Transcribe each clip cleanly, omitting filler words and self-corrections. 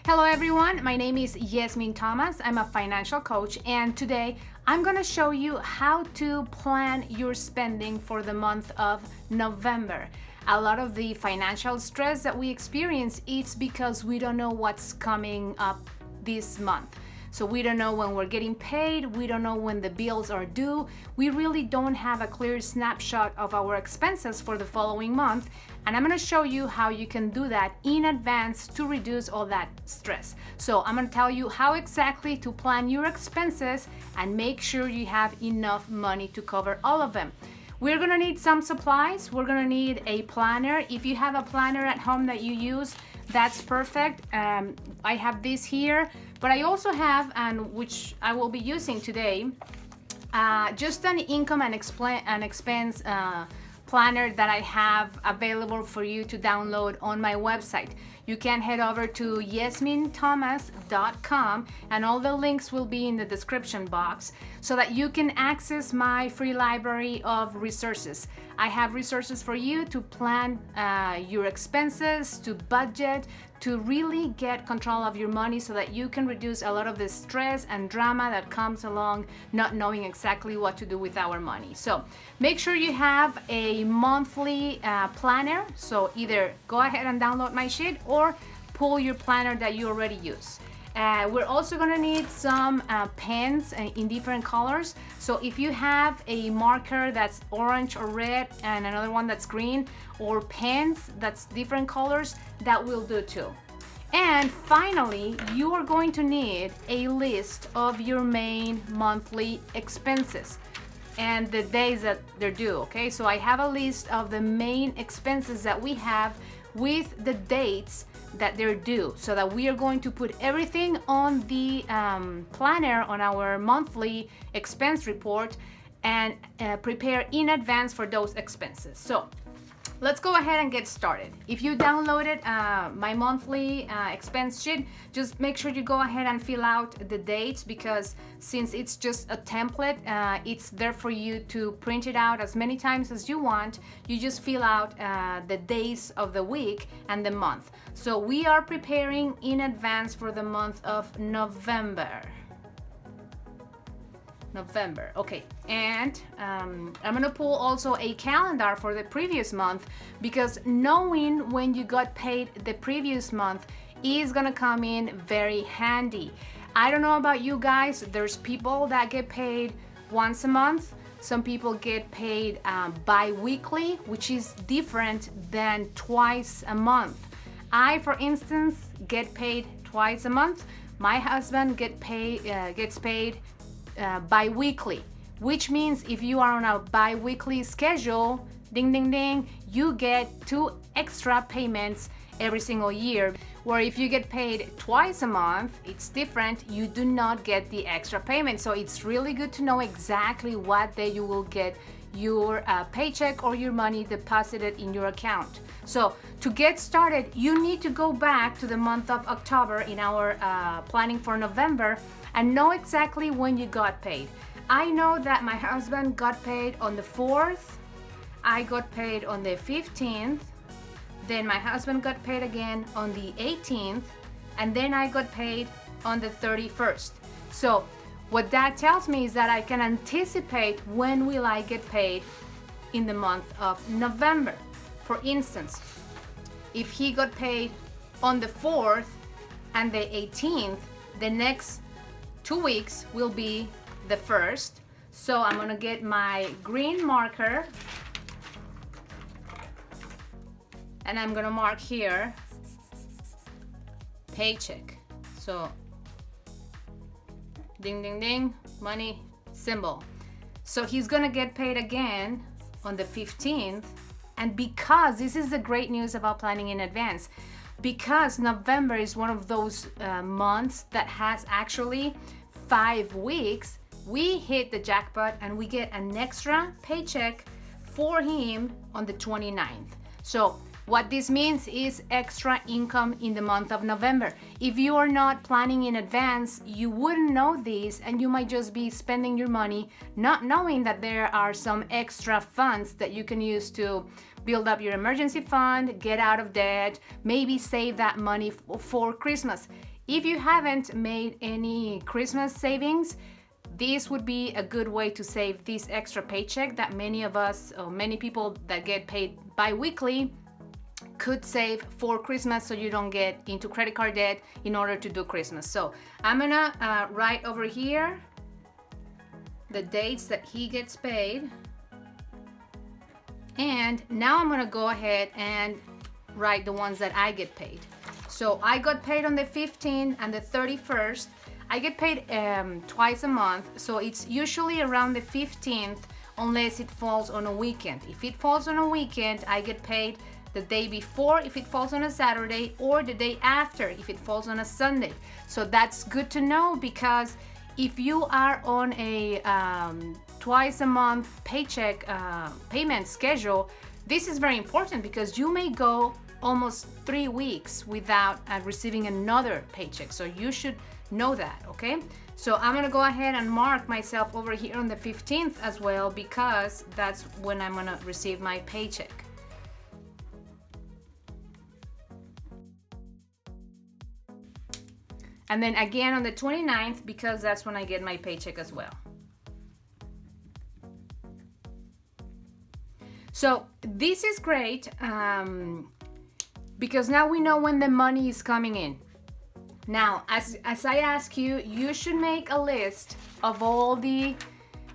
Hello everyone, my name is Yezmin Thomas. I'm a financial coach, and today I'm going to show you how to plan your spending for the month of November. A lot of the financial stress that we experience is because we don't know what's coming up this month. So we don't know when we're getting paid, we don't know when the bills are due, we really don't have a clear snapshot of our expenses for the following month, and I'm going to show you how you can do that in advance to reduce all that stress. So I'm going to tell you how exactly to plan your expenses and make sure you have enough money to cover all of them. We're going to need some supplies. We're going to need a planner. If you have a planner at home that you use, that's perfect. I have this here, but I also have, and which I will be using today, just an income and expense planner that I have available for you to download on my website. You can head over to yezminthomas.com, and all the links will be in the description box so that you can access my free library of resources. I have resources for you to plan your expenses, to budget, to really get control of your money so that you can reduce a lot of the stress and drama that comes along not knowing exactly what to do with our money. So make sure you have a monthly planner. So either go ahead and download my sheet or pull your planner that you already use. We're also going to need some pens in different colors. So if you have a marker that's orange or red and another one that's green, or pens that's different colors, that will do too. And finally, you are going to need a list of your main monthly expenses and the days that they're due, okay? So I have a list of the main expenses that we have with the dates that they're due, so that we are going to put everything on the planner on our monthly expense report and prepare in advance for those expenses. So let's go ahead and get started. If you downloaded my monthly expense sheet, just make sure you go ahead and fill out the dates, because since it's just a template, it's there for you to print it out as many times as you want. You just fill out the days of the week and the month. So we are preparing in advance for the month of November. Okay, and I'm gonna pull also a calendar for the previous month, because knowing when you got paid the previous month is gonna come in very handy. I don't know about you guys, there's people that get paid once a month. Some people get paid bi-weekly, which is different than twice a month. I, for instance, get paid twice a month. My husband gets paid bi-weekly, which means if you are on a bi-weekly schedule, ding ding ding, you get 2 extra payments every single year. Where if you get paid twice a month, it's different, you do not get the extra payment. So it's really good to know exactly what day you will get your paycheck or your money deposited in your account. So to get started, you need to go back to the month of October in our planning for November and know exactly when you got paid. I know that my husband got paid on the 4th, I got paid on the 15th, then my husband got paid again on the 18th, and then I got paid on the 31st. So what that tells me is that I can anticipate when will I get paid in the month of November. For instance, if he got paid on the 4th and the 18th, the next 2 weeks will be the 1st. So I'm gonna get my green marker and I'm gonna mark here paycheck. So ding ding ding, money symbol. So he's gonna get paid again on the 15th. And because this is the great news about planning in advance, because November is one of those months that has actually 5 weeks, we hit the jackpot and we get an extra paycheck for him on the 29th. So what this means is extra income in the month of November. If you are not planning in advance, you wouldn't know this, and you might just be spending your money not knowing that there are some extra funds that you can use to build up your emergency fund, get out of debt, maybe save that money for Christmas. If you haven't made any Christmas savings, this would be a good way to save this extra paycheck that many of us, or many people that get paid bi-weekly, could save for Christmas, so you don't get into credit card debt in order to do Christmas. So I'm gonna write over here the dates that he gets paid, and now I'm gonna go ahead and write the ones that I get paid. So I got paid on the 15th and the 31st. I get paid twice a month, so it's usually around the 15th unless it falls on a weekend. If it falls on a weekend, I get paid the day before if it falls on a Saturday, or the day after if it falls on a Sunday. So that's good to know, because if you are on a twice a month paycheck payment schedule, this is very important, because you may go almost 3 weeks without receiving another paycheck. So you should know that, okay? So I'm gonna go ahead and mark myself over here on the 15th as well, because that's when I'm gonna receive my paycheck. And then again on the 29th, because that's when I get my paycheck as well. So this is great, because now we know when the money is coming in. Now, as I ask you, you should make a list of all the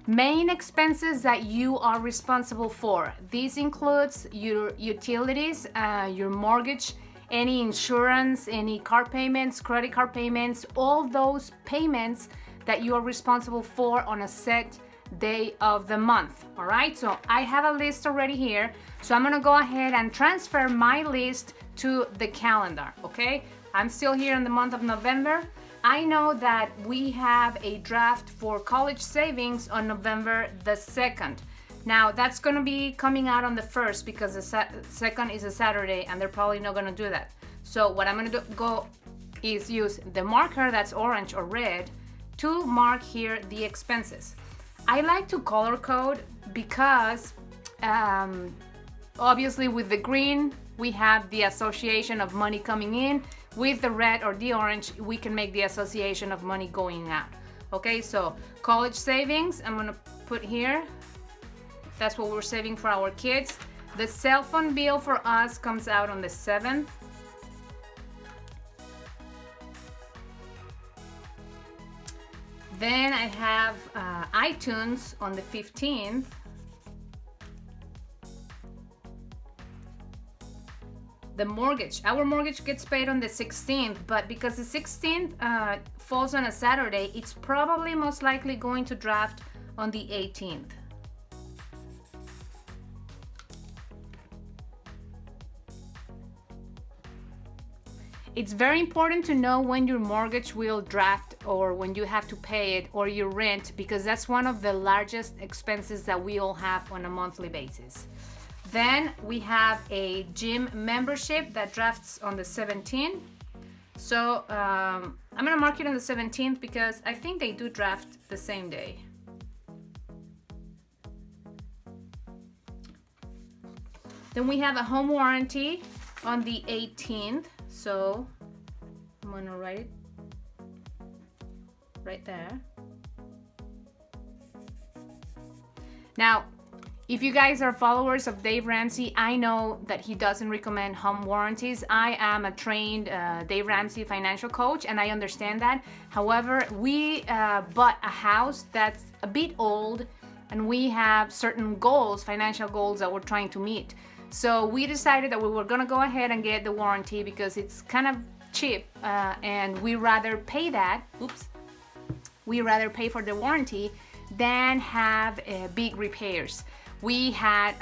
main expenses that you are responsible for. This includes your utilities, your mortgage, any insurance, any car payments, credit card payments, all those payments that you are responsible for on a set day of the month. All right, so I have a list already here, so I'm gonna go ahead and transfer my list to the calendar. Okay, I'm still here in the month of November. I know that we have a draft for college savings on November the 2nd. Now that's gonna be coming out on the 1st, because the 2nd is a Saturday and they're probably not gonna do that. So what I'm gonna go is use the marker that's orange or red to mark here the expenses. I like to color code because obviously with the green we have the association of money coming in. With the red or the orange, we can make the association of money going out. Okay, so college savings, I'm gonna put here. That's what we're saving for our kids. The cell phone bill for us comes out on the 7th. Then I have iTunes on the 15th. The mortgage, our mortgage gets paid on the 16th, but because the 16th falls on a Saturday, it's probably most likely going to draft on the 18th. It's very important to know when your mortgage will draft, or when you have to pay it, or your rent, because that's one of the largest expenses that we all have on a monthly basis. Then we have a gym membership that drafts on the 17th. So I'm gonna mark it on the 17th because I think they do draft the same day. Then we have a home warranty on the 18th. So I'm gonna write it right there. Now, if you guys are followers of Dave Ramsey, I know that he doesn't recommend home warranties. I am a trained Dave Ramsey financial coach, and I understand that. However, we bought a house that's a bit old, and we have certain goals, financial goals that we're trying to meet. So we decided that we were gonna go ahead and get the warranty because it's kind of cheap, and we rather pay that. We rather pay for the warranty than have big repairs. We had,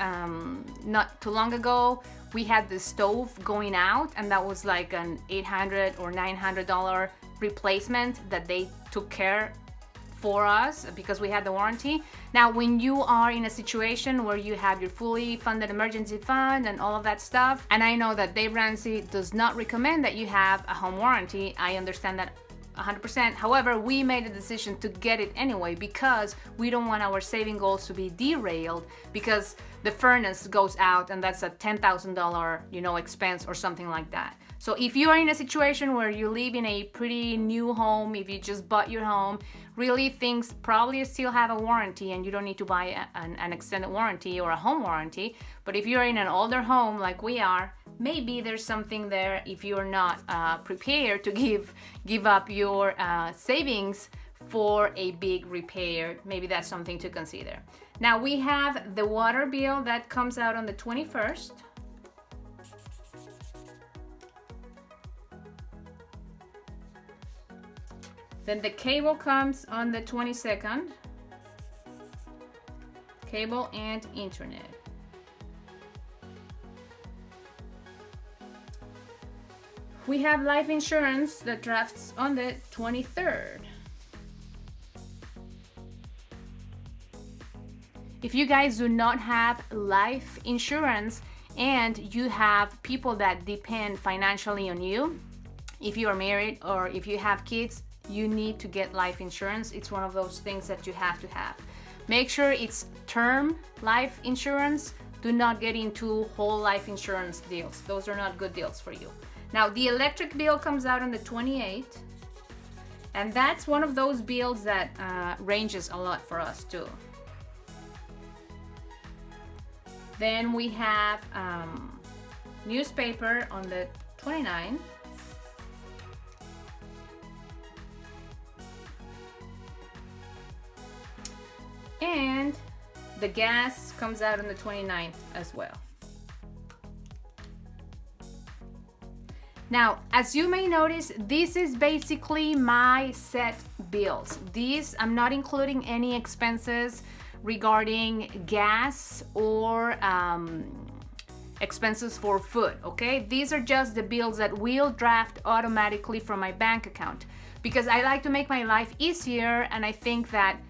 not too long ago, we had the stove going out, and that was like an $800 or $900 replacement that they took care for us because we had the warranty. Now, when you are in a situation where you have your fully funded emergency fund and all of that stuff, and I know that Dave Ramsey does not recommend that you have a home warranty, I understand that 100%. However, we made a decision to get it anyway because we don't want our saving goals to be derailed because the furnace goes out and that's a $10,000, expense or something like that. So if you are in a situation where you live in a pretty new home, if you just bought your home, really things probably still have a warranty and you don't need to buy an extended warranty or a home warranty. But if you're in an older home like we are, maybe there's something there if you're not prepared to give up your savings for a big repair. Maybe that's something to consider. Now we have the water bill that comes out on the 21st. Then the cable comes on the 22nd. Cable and internet. We have life insurance that drafts on the 23rd. If you guys do not have life insurance and you have people that depend financially on you, if you are married or if you have kids, you need to get life insurance. It's one of those things that you have to have. Make sure it's term life insurance. Do not get into whole life insurance deals. Those are not good deals for you. Now, the electric bill comes out on the 28th, and that's one of those bills that ranges a lot for us too. Then we have newspaper on the 29th. And the gas comes out on the 29th as well. Now, as you may notice, this is basically my set bills. These, I'm not including any expenses regarding gas or expenses for food, okay? These are just the bills that will draft automatically from my bank account because I like to make my life easier, and I think that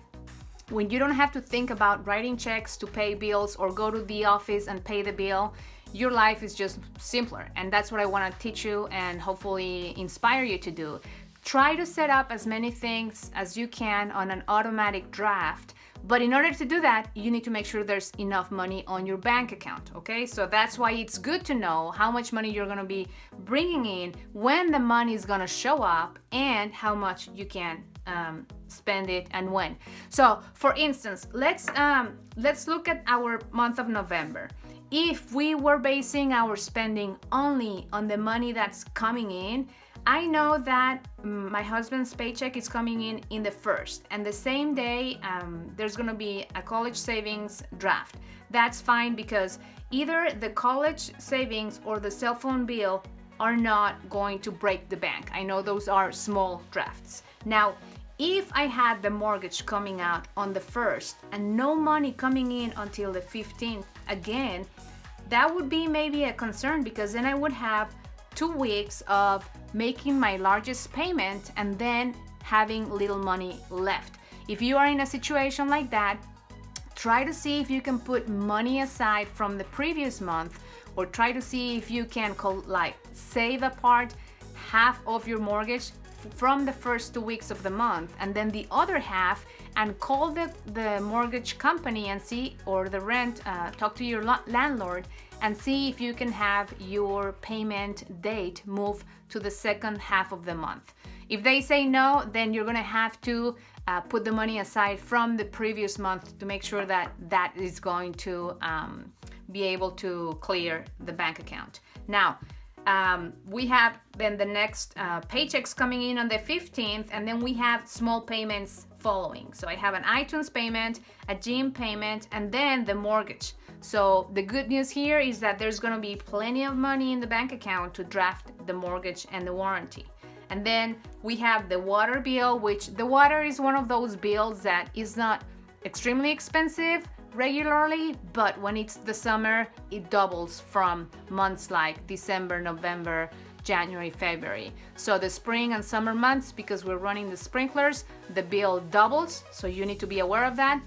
when you don't have to think about writing checks to pay bills or go to the office and pay the bill, your life is just simpler. And that's what I want to teach you and hopefully inspire you to do. Try to set up as many things as you can on an automatic draft. But in order to do that, you need to make sure there's enough money on your bank account, okay? So that's why it's good to know how much money you're gonna be bringing in, when the money is gonna show up, and how much you can spend it and when. So for instance, let's look at our month of November. If we were basing our spending only on the money that's coming in, I know that my husband's paycheck is coming in the 1st, and the same day there's gonna be a college savings draft. That's fine because either the college savings or the cell phone bill are not going to break the bank. I know those are small drafts. Now, if I had the mortgage coming out on the 1st and no money coming in until the 15th again, that would be maybe a concern because then I would have 2 weeks of making my largest payment and then having little money left. If you are in a situation like that, try to see if you can put money aside from the previous month, or try to see if you can save apart half of your mortgage from the first 2 weeks of the month and then the other half, and call the mortgage company and see, or the rent, talk to your landlord and see if you can have your payment date move to the second half of the month. If they say no, then you're gonna have to put the money aside from the previous month to make sure that that is going to be able to clear the bank account. Now, we have then the next paychecks coming in on the 15th, and then we have small payments following. So I have an iTunes payment, a gym payment, and then the mortgage. So the good news here is that there's gonna be plenty of money in the bank account to draft the mortgage and the warranty. And then we have the water bill, which the water is one of those bills that is not extremely expensive regularly, but when it's the summer, it doubles from months like December, November, January, February. So the spring and summer months, because we're running the sprinklers, the bill doubles, so you need to be aware of that.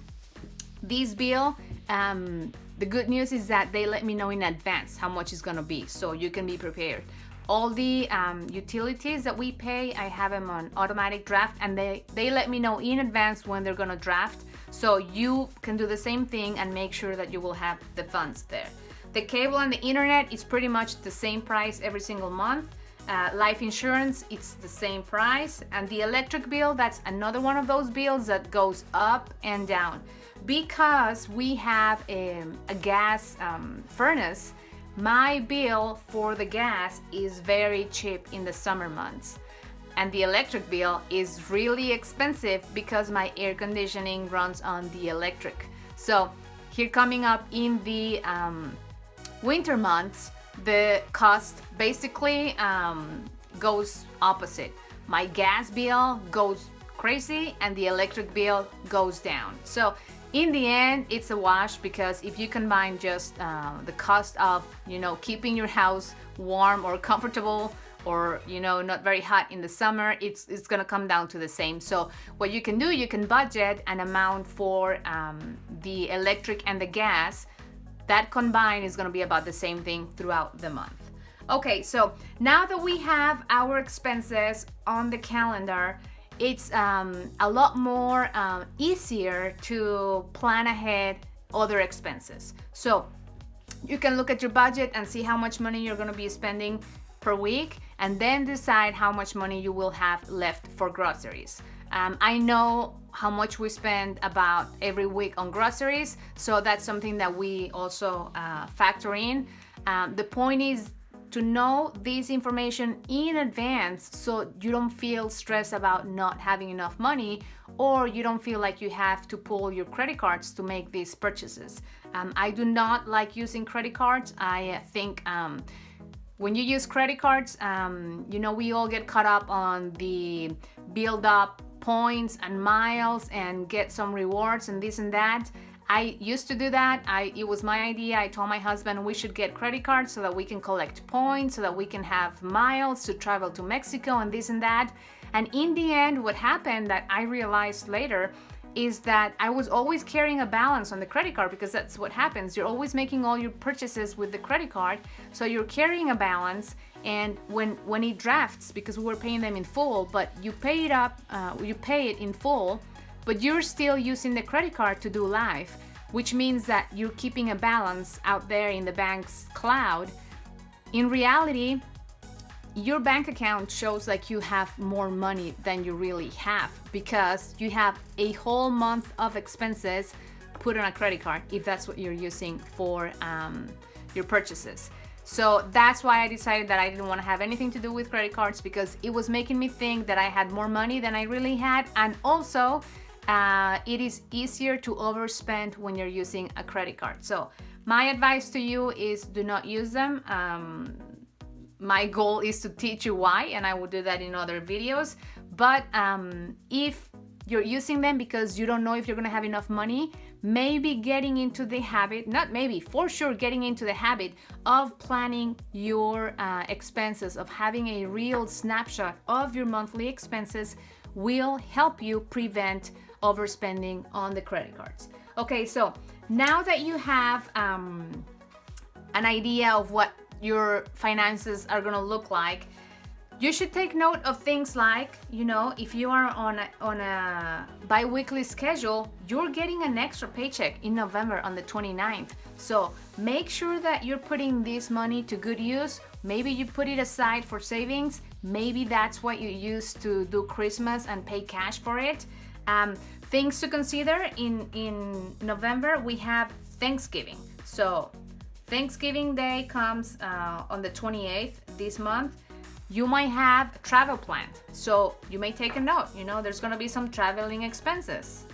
This bill, the good news is that they let me know in advance how much it's gonna be, so you can be prepared. All the utilities that we pay, I have them on automatic draft, and they let me know in advance when they're gonna draft, so you can do the same thing and make sure that you will have the funds there. The cable and the internet is pretty much the same price every single month. Life insurance, it's the same price. And the electric bill, that's another one of those bills that goes up and down. Because we have a gas furnace, my bill for the gas is very cheap in the summer months. And the electric bill is really expensive because my air conditioning runs on the electric. So here coming up in the winter months, the cost basically goes opposite. My gas bill goes crazy and the electric bill goes down. So in the end, it's a wash, because if you combine just the cost of, keeping your house warm or comfortable, or not very hot in the summer, it's gonna come down to the same. So what you can do, you can budget an amount for the electric and the gas. That combined is gonna be about the same thing throughout the month. Okay, so now that we have our expenses on the calendar, it's a lot more easier to plan ahead other expenses. So you can look at your budget and see how much money you're gonna be spending per week, and then decide how much money you will have left for groceries. I know how much we spend about every week on groceries, so that's something that we also factor in. The point is to know this information in advance, so you don't feel stressed about not having enough money, or you don't feel like you have to pull your credit cards to make these purchases. I do not like using credit cards. I think when you use credit cards, we all get caught up on the build up points and miles and get some rewards and this and that. I used to do that. It was my idea. I told my husband we should get credit cards so that we can collect points, so that we can have miles to travel to Mexico and this and that. And in the end, what happened that I realized later is that I was always carrying a balance on the credit card, because that's what happens. You're always making all your purchases with the credit card, so you're carrying a balance. And when it drafts, because we were paying them in full, but you pay it in full, but you're still using the credit card to do life, which means that you're keeping a balance out there in the bank's cloud. In reality, your bank account shows like you have more money than you really have, because you have a whole month of expenses put on a credit card, if that's what you're using for your purchases. So that's why I decided that I didn't want to have anything to do with credit cards, because it was making me think that I had more money than I really had. And also it is easier to overspend when you're using a credit card. So my advice to you is do not use them. My goal is to teach you why, and I will do that in other videos. But if you're using them because you don't know if you're gonna have enough money, maybe getting into the habit, not maybe, for sure getting into the habit of planning your expenses, of having a real snapshot of your monthly expenses, will help you prevent overspending on the credit cards. Okay, so now that you have an idea of what your finances are gonna look like, you should take note of things like, if you are on a bi-weekly schedule, you're getting an extra paycheck in November on the 29th. So make sure that you're putting this money to good use. Maybe you put it aside for savings. Maybe that's what you use to do Christmas and pay cash for it. Things to consider in November, we have Thanksgiving. So Thanksgiving Day comes on the 28th this month. You might have travel planned, so you may take a note. There's gonna be some traveling expenses.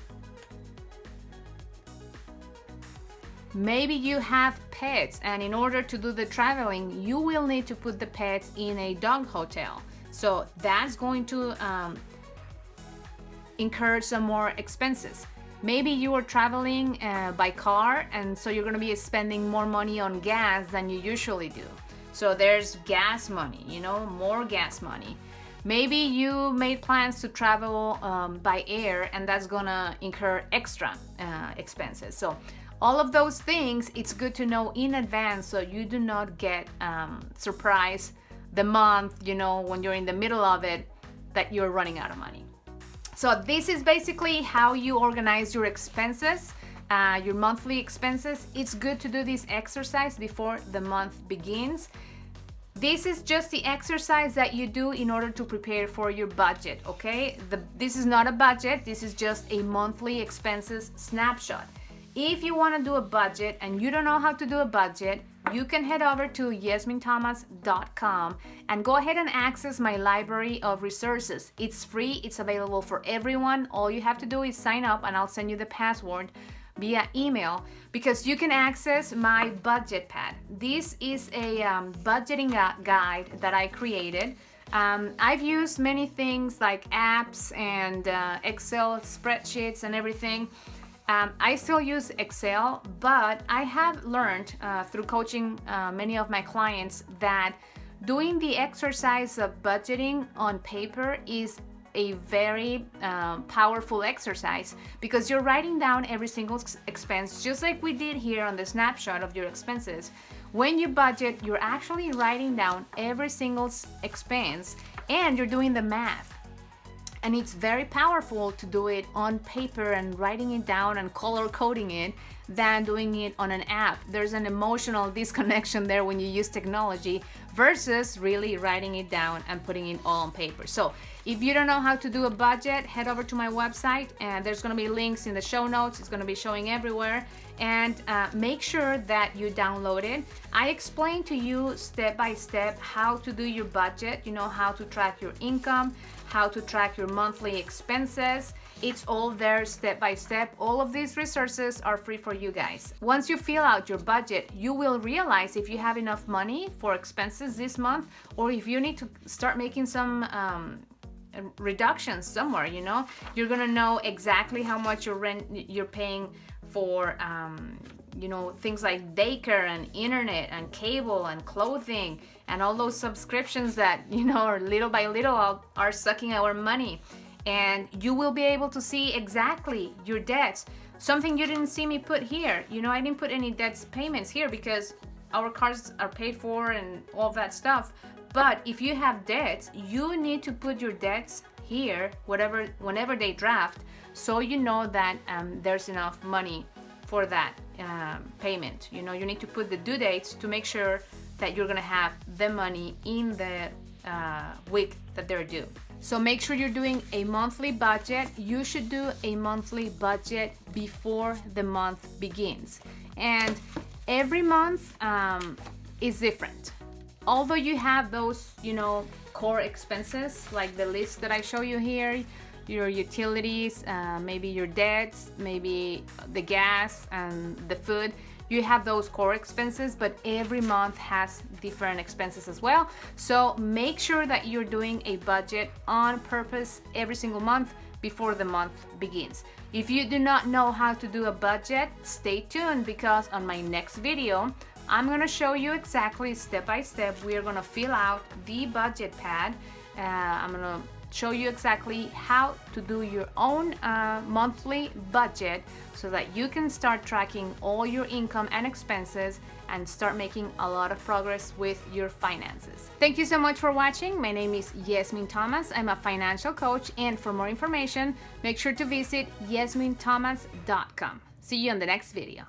Maybe you have pets, and in order to do the traveling, you will need to put the pets in a dog hotel. So that's going to incur some more expenses. Maybe you are traveling by car, and so you're going to be spending more money on gas than you usually do. So there's gas money, more gas money. Maybe you made plans to travel by air, and that's going to incur extra expenses. So all of those things, it's good to know in advance so you do not get surprised the month, when you're in the middle of it, that you're running out of money. So this is basically how you organize your expenses, your monthly expenses. It's good to do this exercise before the month begins. This is just the exercise that you do in order to prepare for your budget, okay? This is not a budget, this is just a monthly expenses snapshot. If you want to do a budget and you don't know how to do a budget, you can head over to yezminthomas.com and go ahead and access my library of resources. It's free, it's available for everyone. All you have to do is sign up and I'll send you the password via email, because you can access my budget pad. This is a budgeting guide that I created. I've used many things like apps and Excel spreadsheets and everything. I still use Excel, but I have learned through coaching many of my clients that doing the exercise of budgeting on paper is a very powerful exercise, because you're writing down every single expense, just like we did here on the snapshot of your expenses. When you budget, you're actually writing down every single expense and you're doing the math. And it's very powerful to do it on paper and writing it down and color coding it than doing it on an app. There's an emotional disconnection there when you use technology versus really writing it down and putting it all on paper. So if you don't know how to do a budget, head over to my website and there's going to be links in the show notes. It's going to be showing everywhere, and make sure that you download it. I explain to you step by step how to do your budget, you know, how to track your income, how to track your monthly expenses. It's all there step by step. All of these resources are free for you guys. Once you fill out your budget, you will realize if you have enough money for expenses this month, or if you need to start making some reductions somewhere. You know, you're gonna know exactly how much you're paying for you know, things like daycare and internet and cable and clothing and all those subscriptions that, you know, little by little are sucking our money. And you will be able to see exactly your debts. Something you didn't see me put here. You know, I didn't put any debts payments here because our cars are paid for and all that stuff. But if you have debts, you need to put your debts here, whenever they draft, so you know that there's enough money for that payment. You know, you need to put the due dates to make sure that you're gonna have the money in the week that they're due. So make sure you're doing a monthly budget. You should do a monthly budget before the month begins. And every month is different. Although you have those, you know, core expenses, like the list that I show you here, your utilities, maybe your debts, maybe the gas and the food. You have those core expenses, but every month has different expenses as well. So make sure that you're doing a budget on purpose every single month before the month begins. If you do not know how to do a budget, stay tuned, because on my next video, I'm gonna show you exactly step by step. We are gonna fill out the budget pad. I'm gonna show you exactly how to do your own monthly budget so that you can start tracking all your income and expenses and start making a lot of progress with your finances. Thank you so much for watching. My name is Yezmin Thomas. I'm a financial coach, and for more information, make sure to visit yezminthomas.com. See you on the next video.